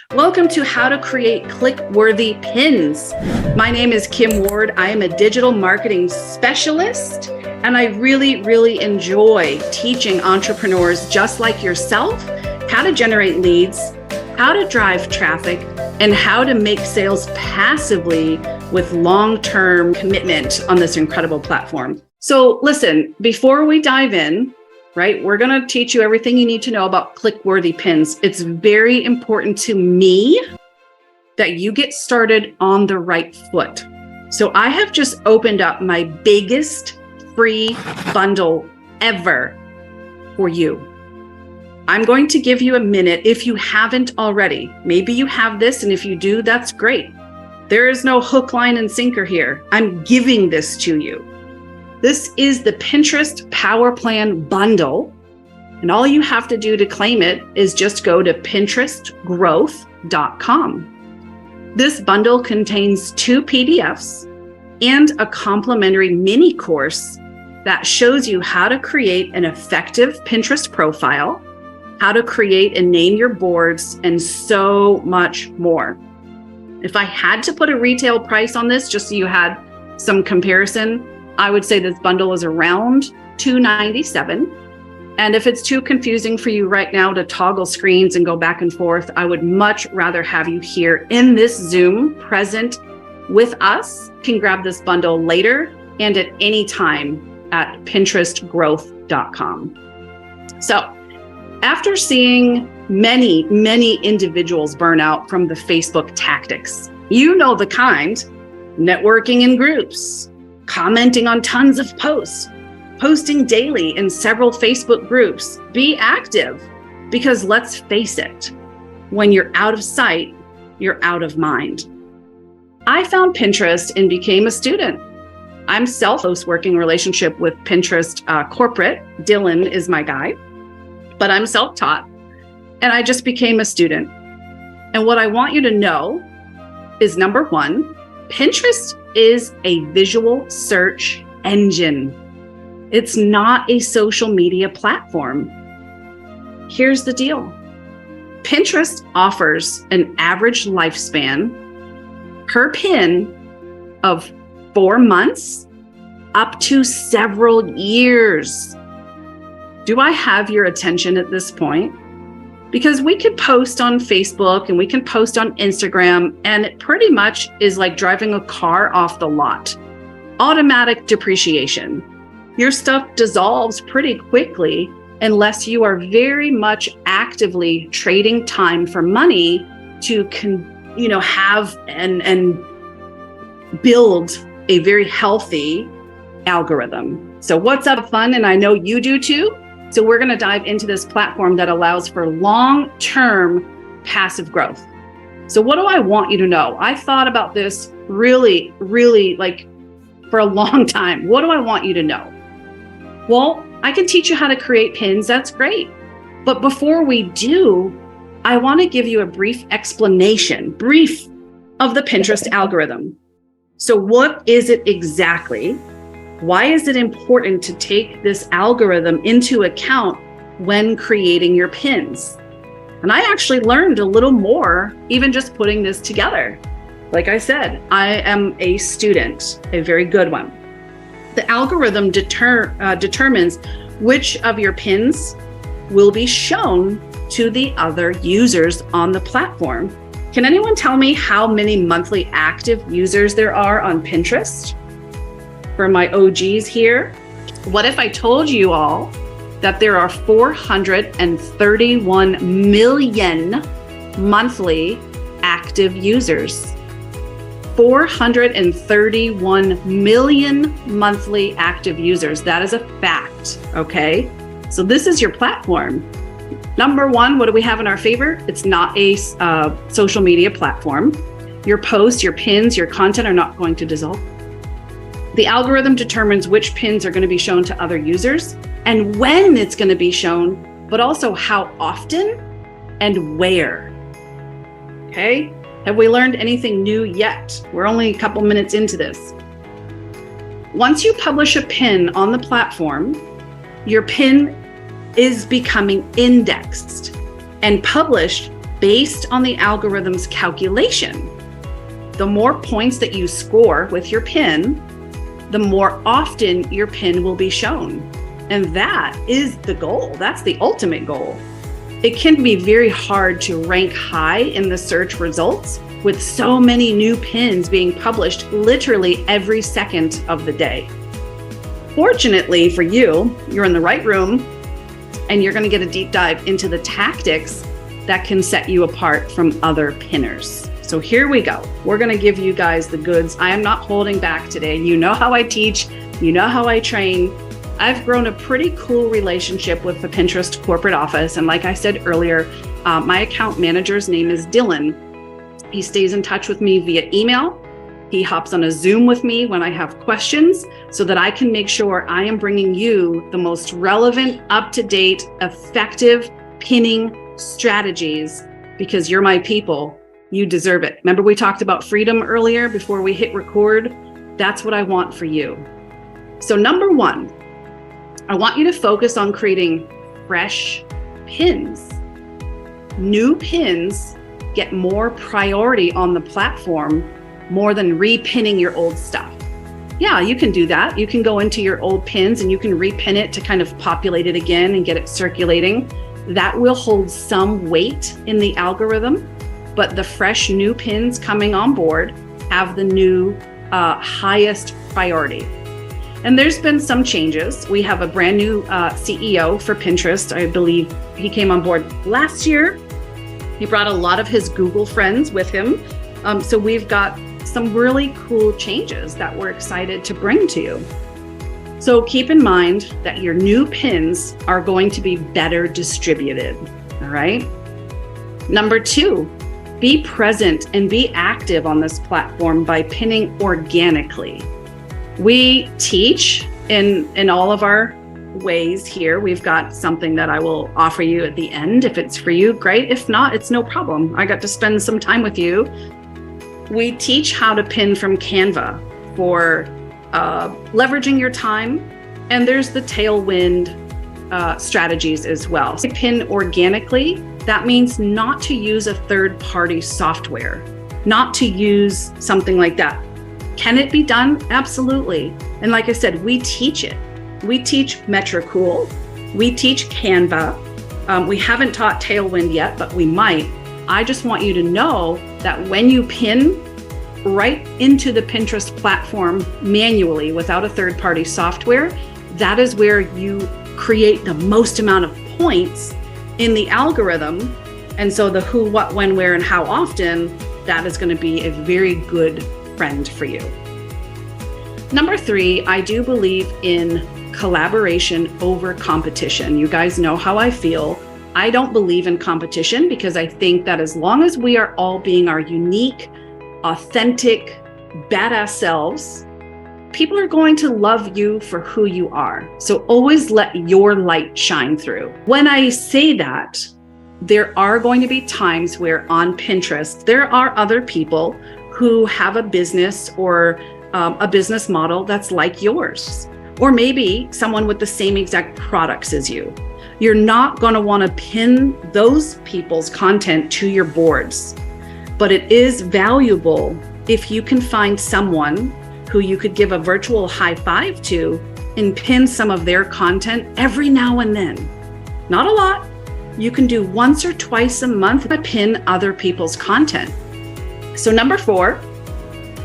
Welcome to How to Create Clickworthy Pins. My name is Kim Ward. I am a digital marketing specialist, and I really enjoy teaching entrepreneurs just like yourself how to generate leads, how to drive traffic, and how to make sales passively with long-term commitment on this incredible platform. So listen, before we dive in, right, we're going to teach you everything you need to know about Clickworthy Pins. It's very important to me that you get started on the right foot. So I have just opened up my biggest free bundle ever for you. I'm going to give you a minute if you haven't already. Maybe you have this, and if you do, that's great. There is no hook, line, and sinker here. I'm giving this to you. This is the Pinterest Power Plan Bundle, and all you have to do to claim it is just go to pinterestgrowth.com. This bundle contains 2 PDFs and a complimentary mini course that shows you how to create an effective Pinterest profile, how to create and name your boards, and so much more. If I had to put a retail price on this, just so you had some comparison, I would say this bundle is around $297. And if it's too confusing for you right now to toggle screens and go back and forth, I would much rather have you here in this Zoom present with us. You can grab this bundle later and at any time at pinterestgrowth.com. So after seeing many individuals burn out from the Facebook tactics, you know the kind: networking in groups, commenting on tons of posts, posting daily in several Facebook groups. Be active, because let's face it, when you're out of sight, you're out of mind. I found Pinterest and became a student. I'm self-host working relationship with Pinterest corporate. Dylan is my guy, but I'm self-taught, and I just became a student. And what I want you to know is, number one, Pinterest is a visual search engine. It's not a social media platform. Here's the deal. Pinterest offers an average lifespan per pin of 4 months up to several years. Do I have your attention at this point? Because we could post on Facebook and we can post on Instagram, and it pretty much is like driving a car off the lot. Automatic depreciation. Your stuff dissolves pretty quickly unless you are very much actively trading time for money to have and build a very healthy algorithm. So what's up, fun? And I know you do too. So we're going to dive into this platform that allows for long-term passive growth. So what do I want you to know? I thought about this really like for a long time. What do I want you to know? Well, I can teach you how to create pins. That's great. But before we do, I want to give you a brief explanation, of the Pinterest algorithm. So what is it exactly? Why is it important to take this algorithm into account when creating your pins? And I actually learned a little more even just putting this together. Like I said, I am a student, a very good one. The algorithm determines which of your pins will be shown to the other users on the platform. Can anyone tell me how many monthly active users there are on Pinterest? For my OGs here, what if I told you all that there are 431 million monthly active users? 431 million monthly active users. That is a fact, okay? So this is your platform. Number one, what do we have in our favor? It's not a social media platform. Your posts, your pins, your content are not going to dissolve. The algorithm determines which pins are going to be shown to other users and when it's going to be shown, but also how often and where. Okay? Have we learned anything new yet? We're only a couple minutes into this. Once you publish a pin on the platform, your pin is becoming indexed and published based on the algorithm's calculation. The more points that you score with your pin, the more often your pin will be shown. And that is the goal. That's the ultimate goal. It can be very hard to rank high in the search results with so many new pins being published literally every second of the day. Fortunately for you, you're in the right room and you're going to get a deep dive into the tactics that can set you apart from other pinners. So here we go. We're going to give you guys the goods. I am not holding back today. You know how I teach, you know how I train. I've grown a pretty cool relationship with the Pinterest corporate office. And like I said earlier, my account manager's name is Dylan. He stays in touch with me via email. He hops on a Zoom with me when I have questions so that I can make sure I am bringing you the most relevant, up-to-date, effective pinning strategies because you're my people. You deserve it. Remember we talked about freedom earlier before we hit record? That's what I want for you. So number one, I want you to focus on creating fresh pins. New pins get more priority on the platform more than repinning your old stuff. Yeah, you can do that. You can go into your old pins and you can repin it to kind of populate it again and get it circulating. That will hold some weight in the algorithm, but the fresh new pins coming on board have the new highest priority. And there's been some changes. We have a brand new CEO for Pinterest. I believe he came on board last year. He brought a lot of his Google friends with him. So we've got some really cool changes that we're excited to bring to you. So keep in mind that your new pins are going to be better distributed, all right? Number two, be present and be active on this platform by pinning organically. We teach in all of our ways here. We've got something that I will offer you at the end. If it's for you, great. If not, it's no problem. I got to spend some time with you. We teach how to pin from Canva for leveraging your time. And there's the tailwind strategies as well. So pin organically, that means not to use a third-party software, not to use something like that. Can it be done? Absolutely. And like I said, we teach it. We teach Metricool. We teach Canva. We haven't taught Tailwind yet, but we might. I just want you to know that when you pin right into the Pinterest platform manually without a third-party software, that is where you create the most amount of points in the algorithm. And so the who, what, when, where, and how often, that is going to be a very good friend for you. Number three, I do believe in collaboration over competition. You guys know how I feel. I don't believe in competition because I think that as long as we are all being our unique, authentic, badass selves, people are going to love you for who you are. So always let your light shine through. When I say that, there are going to be times where on Pinterest, there are other people who have a business or a business model that's like yours, or maybe someone with the same exact products as you. You're not going to want to pin those people's content to your boards, but it is valuable if you can find someone who you could give a virtual high five to and pin some of their content every now and then. Not a lot. You can do once or twice a month to pin other people's content. So number four,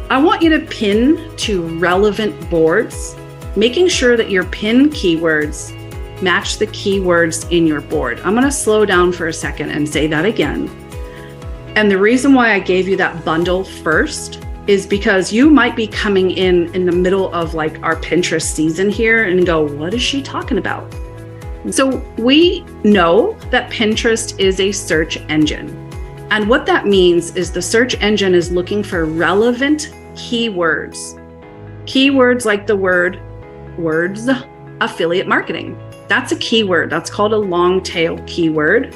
I want you to pin to relevant boards, making sure that your pin keywords match the keywords in your board. I'm going to slow down for a second and say that again. And the reason why I gave you that bundle first is because you might be coming in the middle of like our Pinterest season here and go, what is she talking about? So we know that Pinterest is a search engine. And what that means is the search engine is looking for relevant keywords. Keywords like the words affiliate marketing. That's a keyword. That's called a long tail keyword.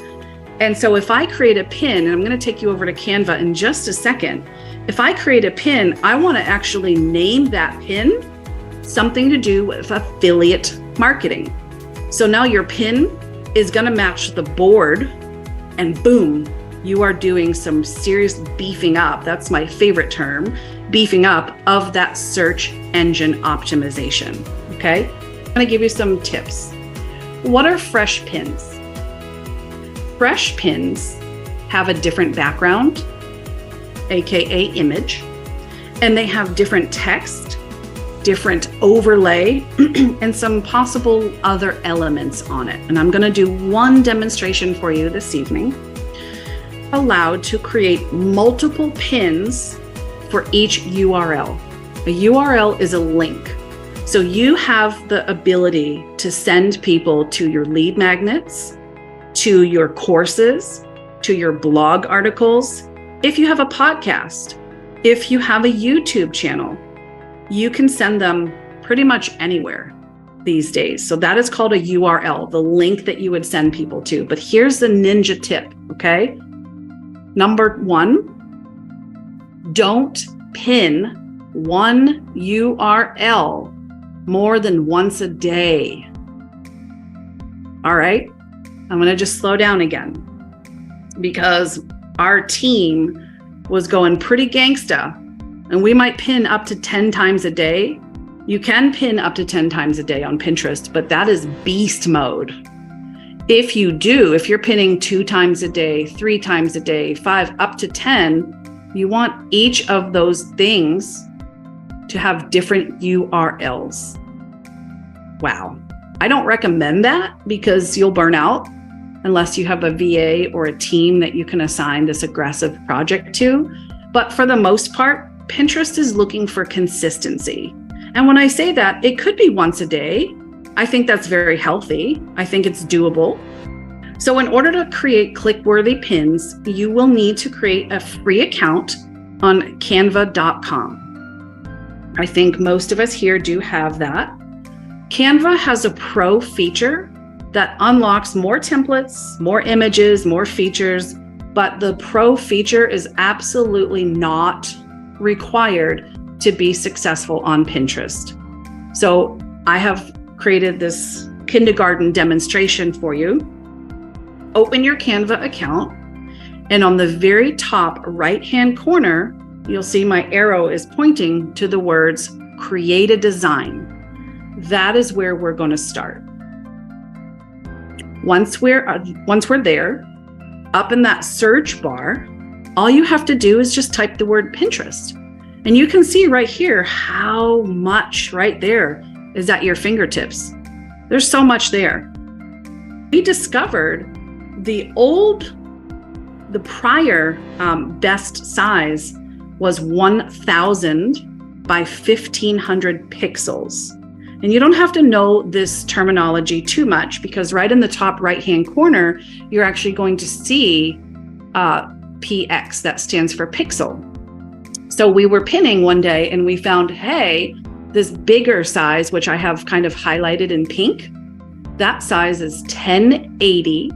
And so if I create a pin, and I'm going to take you over to Canva in just a second. If I create a pin, I want to actually name that pin something to do with affiliate marketing. So now your pin is going to match the board and boom, you are doing some serious beefing up. That's my favorite term, beefing up of that search engine optimization. Okay. I'm going to give you some tips. What are fresh pins? Fresh pins have a different background, AKA image, and they have different text, different overlay, and some possible other elements on it. And I'm going to do one demonstration for you this evening. Allowed to create multiple pins for each URL. A URL is a link. So you have the ability to send people to your lead magnets, to your courses, to your blog articles. If you have a podcast, if you have a YouTube channel, you can send them pretty much anywhere these days. So that is called a URL, the link that you would send people to. But here's the ninja tip, okay? Number one, don't pin one URL more than once a day. All right, I'm gonna just slow down again because our team was going pretty gangsta and we might pin up to 10 times a day. You can pin up to 10 times a day on Pinterest, but that is beast mode. If you're pinning 2 times a day, 3 times a day, 5, up to 10, you want each of those things to have different URLs. Wow. I don't recommend that because you'll burn out unless you have a VA or a team that you can assign this aggressive project to. But for the most part, Pinterest is looking for consistency. And when I say that, it could be once a day. I think that's very healthy. I think it's doable. So in order to create click-worthy pins, you will need to create a free account on canva.com. I think most of us here do have that. Canva has a pro feature that unlocks more templates, more images, more features, but the pro feature is absolutely not required to be successful on Pinterest. So I have created this kindergarten demonstration for you. Open your Canva account, and on the very top right-hand corner, you'll see my arrow is pointing to the words create a design. That is where we're going to start. Once we're there, up in that search bar, all you have to do is just type the word Pinterest. And you can see right here how much right there is at your fingertips. There's so much there. We discovered the prior best size was 1,000 by 1,500 pixels. And you don't have to know this terminology too much because right in the top right-hand corner, you're actually going to see PX, that stands for pixel. So we were pinning one day and we found, hey, this bigger size, which I have kind of highlighted in pink, that size is 1080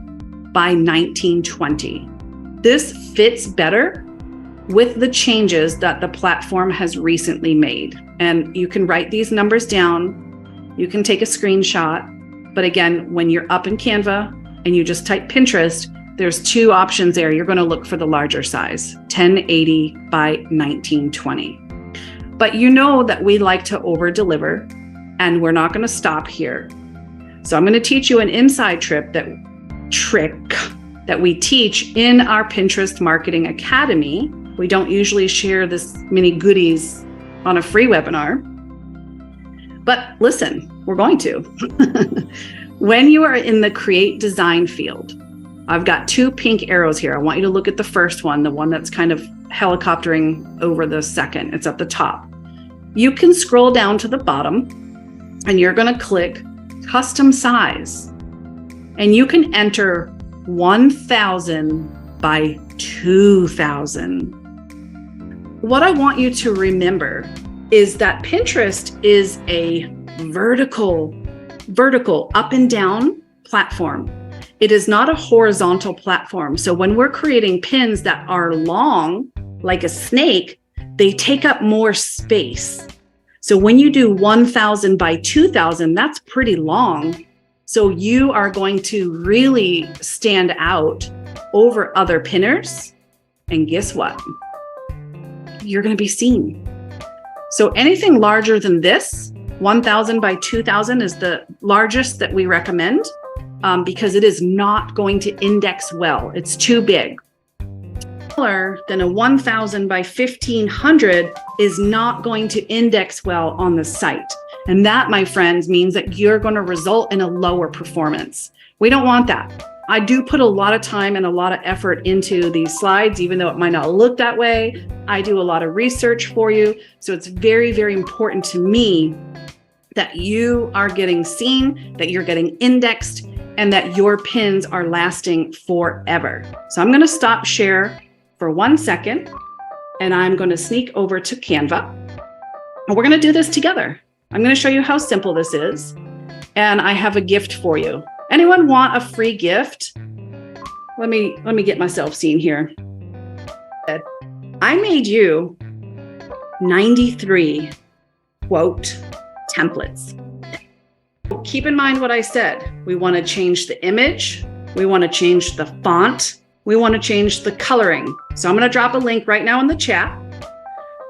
by 1920. This fits better with the changes that the platform has recently made. And you can write these numbers down. You can take a screenshot. But again, when you're up in Canva and you just type Pinterest, there's 2 options there. You're going to look for the larger size, 1080 by 1920. But you know that we like to over deliver and we're not going to stop here. So I'm going to teach you an inside trick that we teach in our Pinterest Marketing Academy. We don't usually share this many goodies on a free webinar. But listen, we're going to. When you are in the Create Design field, I've got 2 pink arrows here. I want you to look at the first one, the one that's kind of helicoptering over the second. It's at the top. You can scroll down to the bottom and you're going to click Custom Size. And you can enter 1,000 by 2,000. What I want you to remember is that Pinterest is a vertical up and down platform. It is not a horizontal platform. So when we're creating pins that are long, like a snake, they take up more space. So when you do 1,000 by 2,000, that's pretty long. So you are going to really stand out over other pinners. And guess what? You're going to be seen. So anything larger than this, 1,000 by 2,000 is the largest that we recommend because it is not going to index well. It's too big. Smaller than a 1,000 by 1,500 is not going to index well on the site. And that, my friends, means that you're going to result in a lower performance. We don't want that. I do put a lot of time and a lot of effort into these slides, even though it might not look that way. I do a lot of research for you. So it's very, very important to me that you are getting seen, that you're getting indexed, and that your pins are lasting forever. So I'm going to stop share for 1 second, and I'm going to sneak over to Canva. And we're going to do this together. I'm going to show you how simple this is. And I have a gift for you. Anyone want a free gift? Let me get myself seen here. I made you 93 quote templates. Keep in mind what I said. We want to change the image. We want to change the font. We want to change the coloring. So I'm going to drop a link right now in the chat.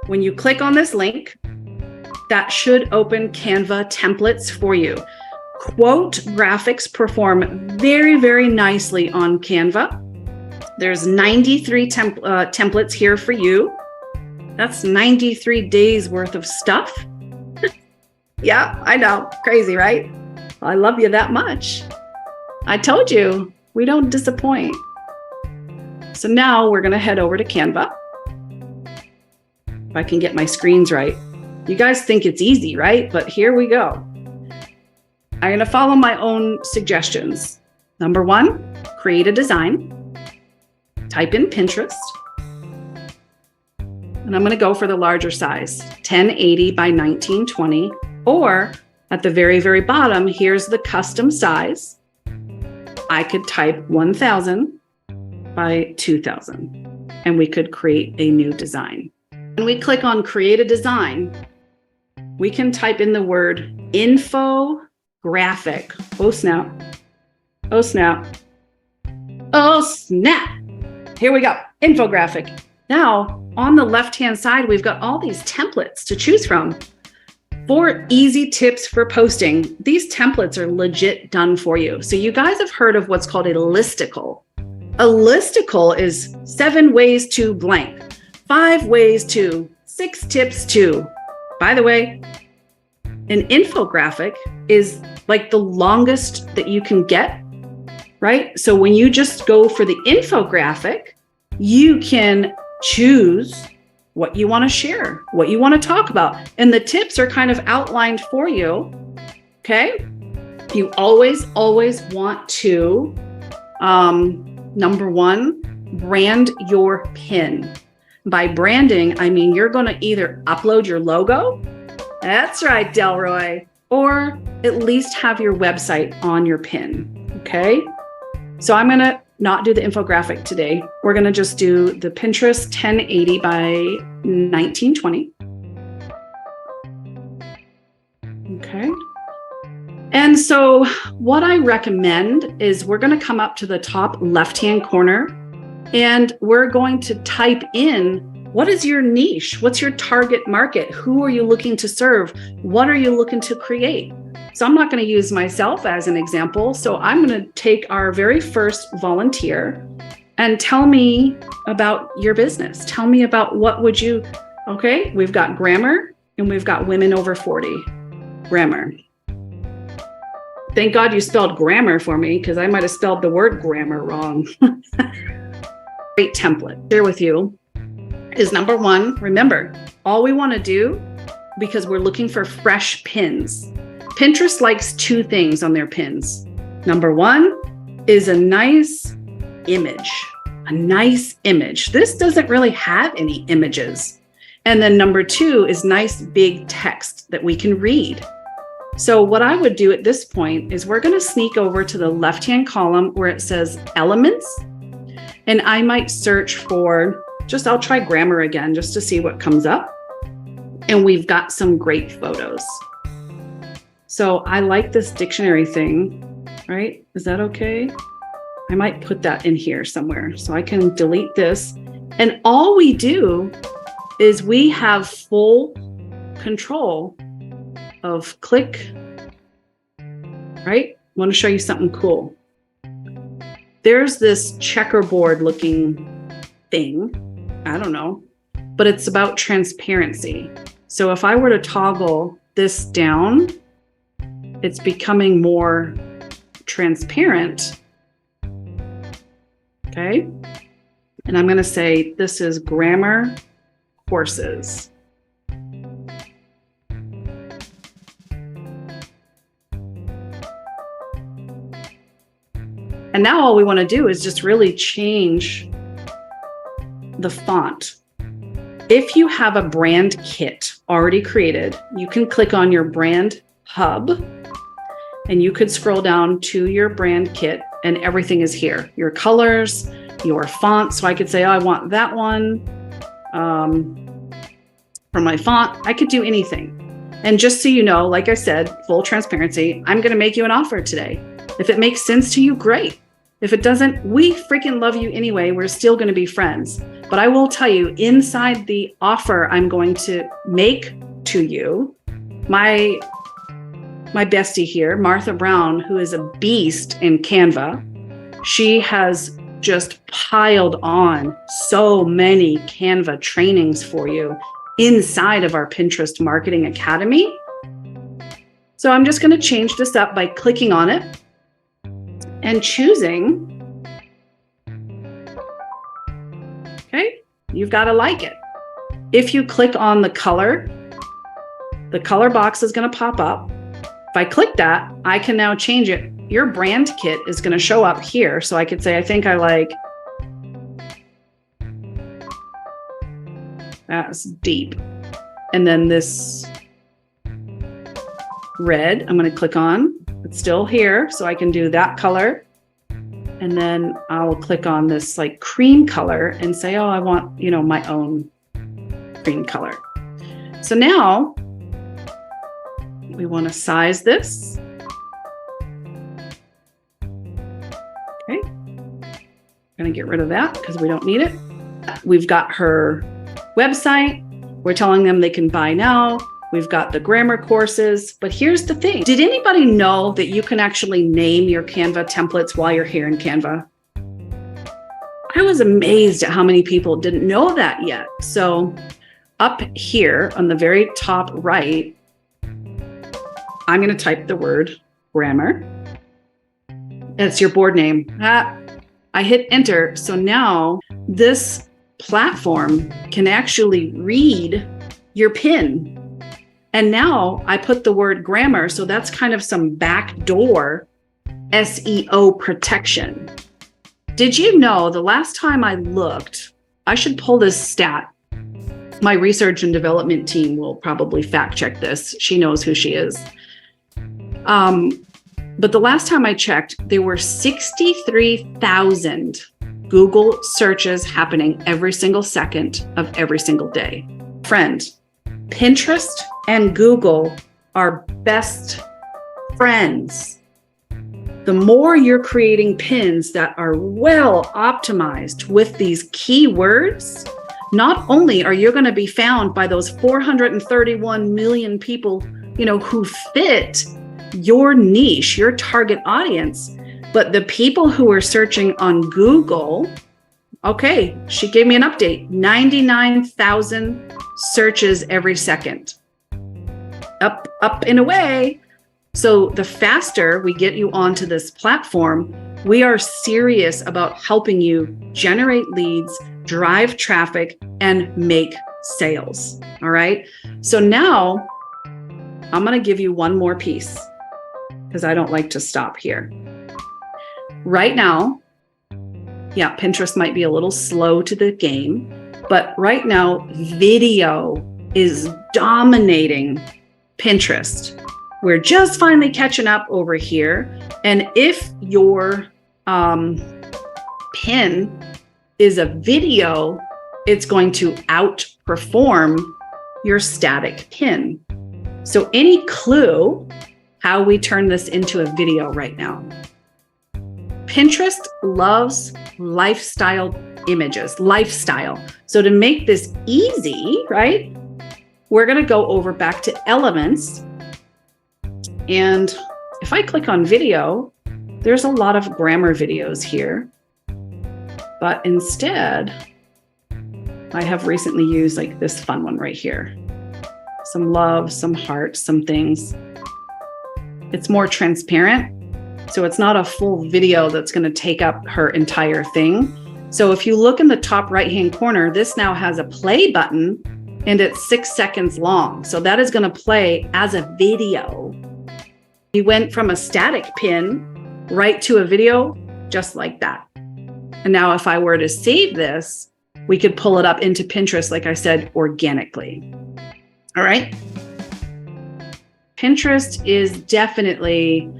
When you click on this link, that should open Canva templates for you. Quote graphics perform very, very nicely on Canva. There's 93 templates here for you. That's 93 days worth of stuff. Yeah, I know. Crazy, right? I love you that much. I told you, we don't disappoint. So now we're going to head over to Canva. If I can get my screens right. You guys think it's easy, right? But here we go. I'm going to follow my own suggestions. Number 1, create a design. Type in Pinterest. And I'm going to go for the larger size, 1080 by 1920. Or at the very, very bottom, here's the custom size. I could type 1,000 by 2,000. And we could create a new design. When we click on create a design, we can type in the word infographic. Oh, snap. Oh, snap. Oh, snap. Here we go. Infographic. Now, on the left-hand side, we've got all these templates to choose from. 4 easy tips for posting. These templates are legit done for you. So you guys have heard of what's called a listicle. A listicle is 7 ways to blank, 5 ways to, 6 tips to. By the way, an infographic is like the longest that you can get, right? So when you just go for the infographic, you can choose what you want to share, what you want to talk about. And the tips are kind of outlined for you, okay? You always want to, number 1, brand your pin. By branding, I mean you're going to either upload your logo, that's right, Delroy, or at least have your website on your pin, okay? So I'm going to not do the infographic today. We're going to just do the Pinterest 1080 by 1920. Okay. And so what I recommend is we're going to come up to the top left-hand corner and we're going to type in, what is your niche? What's your target market? Who are you looking to serve? What are you looking to create? So I'm not going to use myself as an example. So I'm going to take our very first volunteer and tell me about your business. Tell me about what would you, okay? We've got grammar and we've got women over 40. Grammar. Thank God you spelled grammar for me because I might have spelled the word grammar wrong. Great template. Share with you is number 1. Remember, all we want to do, because we're looking for fresh pins. Pinterest likes 2 things on their pins. Number 1 is a nice image. A nice image. This doesn't really have any images. And then number 2 is nice big text that we can read. So what I would do at this point is we're going to sneak over to the left-hand column where it says elements. And I might search for, I'll try grammar again just to see what comes up. And we've got some great photos. So I like this dictionary thing, right? Is that okay? I might put that in here somewhere so I can delete this. And all we do is we have full control of click, right? I want to show you something cool. There's this checkerboard looking thing. I don't know, but it's about transparency. So if I were to toggle this down, it's becoming more transparent. Okay. And I'm going to say this is grammar courses. And now all we want to do is just really change the font. If you have a brand kit already created, you can click on your brand hub and you could scroll down to your brand kit and everything is here. Your colors, your font. So I could say, oh, I want that one for my font. I could do anything. And just so you know, like I said, full transparency, I'm going to make you an offer today. If it makes sense to you, great. If it doesn't, we freaking love you anyway. We're still going to be friends. But I will tell you, inside the offer I'm going to make to you, my bestie here, Martha Brown, who is a beast in Canva, she has just piled on so many Canva trainings for you inside of our Pinterest Marketing Academy. So I'm just going to change this up by clicking on it and choosing. Okay, you've got to like it. If you click on the color box is going to pop up. If I click that, I can now change it. Your brand kit is going to show up here. So I could say, I think I like, that's deep. And then this red, I'm going to click on. It's still here, so I can do that color. And then I'll click on this like cream color and say, oh, I want, my own cream color. So now we want to size this. Okay. I'm going to get rid of that because we don't need it. We've got her website. We're telling them they can buy now. We've got the grammar courses, but here's the thing. Did anybody know that you can actually name your Canva templates while you're here in Canva? I was amazed at how many people didn't know that yet. So up here on the very top right, I'm going to type the word grammar. It's your board name. I hit enter. So now this platform can actually read your pin. And now I put the word grammar, so that's kind of some backdoor SEO protection. Did you know the last time I looked, I should pull this stat. My research and development team will probably fact check this. She knows who she is. But the last time I checked, there were 63,000 Google searches happening every single second of every single day. Friend, Pinterest and Google are best friends. The more you're creating pins that are well optimized with these keywords, not only are you going to be found by those 431 million people, who fit your niche, your target audience, but the people who are searching on Google, okay, she gave me an update, 99,000 searches every second. Up and away. So the faster we get you onto this platform, we are serious about helping you generate leads, drive traffic, and make sales. All right. So now I'm going to give you one more piece because I don't like to stop here. Right now, yeah, Pinterest might be a little slow to the game, but right now, video is dominating Pinterest. We're just finally catching up over here. And if your pin is a video, it's going to outperform your static pin. So any clue how we turn this into a video right now? Pinterest loves lifestyle images, lifestyle. So to make this easy, right, we're going to go over back to elements. And if I click on video, there's a lot of grammar videos here. But instead, I have recently used like this fun one right here. Some love, some hearts, some things. It's more transparent. So it's not a full video that's going to take up her entire thing. So if you look in the top right-hand corner, this now has a play button and it's 6 seconds long. So that is going to play as a video. We went from a static pin right to a video just like that. And now if I were to save this, we could pull it up into Pinterest, like I said, organically. All right. Pinterest is definitely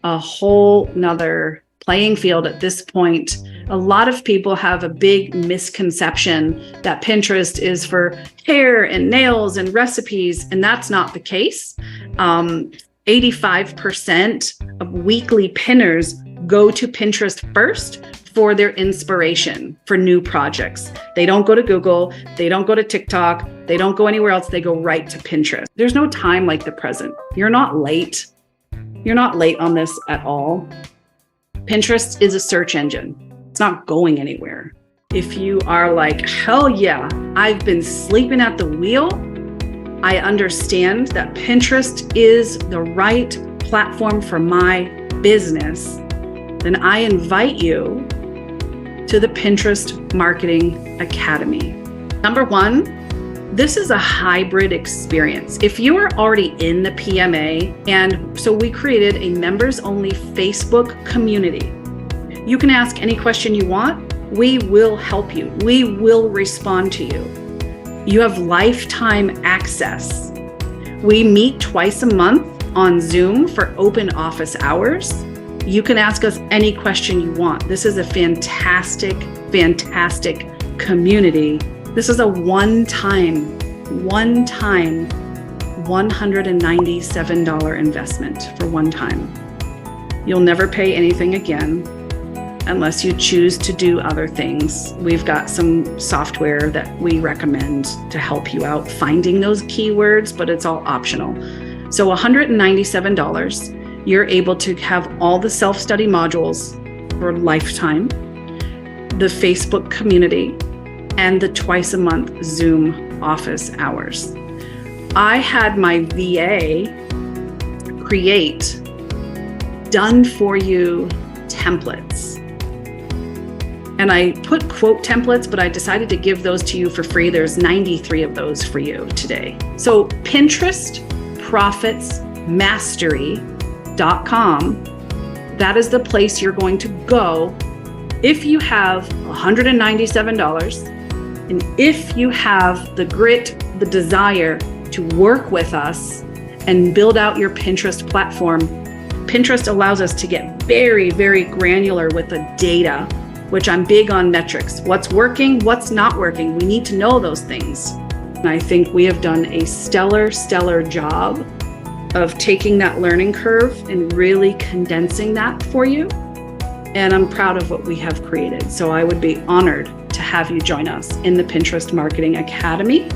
a whole nother playing field at this point. A lot of people have a big misconception that Pinterest is for hair and nails and recipes, and that's not the case. 85% of weekly pinners go to Pinterest first for their inspiration for new projects. They don't go to Google, they don't go to TikTok, they don't go anywhere else, they go right to Pinterest. There's no time like the present. You're not late. You're not late on this at all. Pinterest is a search engine. It's not going anywhere. If you are like, hell yeah, I've been sleeping at the wheel, I understand that Pinterest is the right platform for my business, then I invite you to the Pinterest Marketing Academy. Number one, this is a hybrid experience. If you are already in the PMA, and so we created a members only Facebook community. You can ask any question you want. We will help you. We will respond to you. You have lifetime access. We meet twice a month on Zoom for open office hours. You can ask us any question you want. This is a fantastic, fantastic community. This is a one-time $197 investment for one time. You'll never pay anything again unless you choose to do other things. We've got some software that we recommend to help you out finding those keywords, but it's all optional. So $197, you're able to have all the self-study modules for a lifetime, the Facebook community, and the twice a month Zoom office hours. I had my VA create done for you templates. And I put quote templates, but I decided to give those to you for free. There's 93 of those for you today. So PinterestProfitsMastery.com, that is the place you're going to go if you have $197 and if you have the grit, the desire to work with us and build out your Pinterest platform. Pinterest allows us to get very, very granular with the data, which I'm big on metrics. What's working, what's not working. We need to know those things. And I think we have done a stellar job of taking that learning curve and really condensing that for you. And I'm proud of what we have created. So I would be honored to have you join us in the Pinterest Marketing Academy.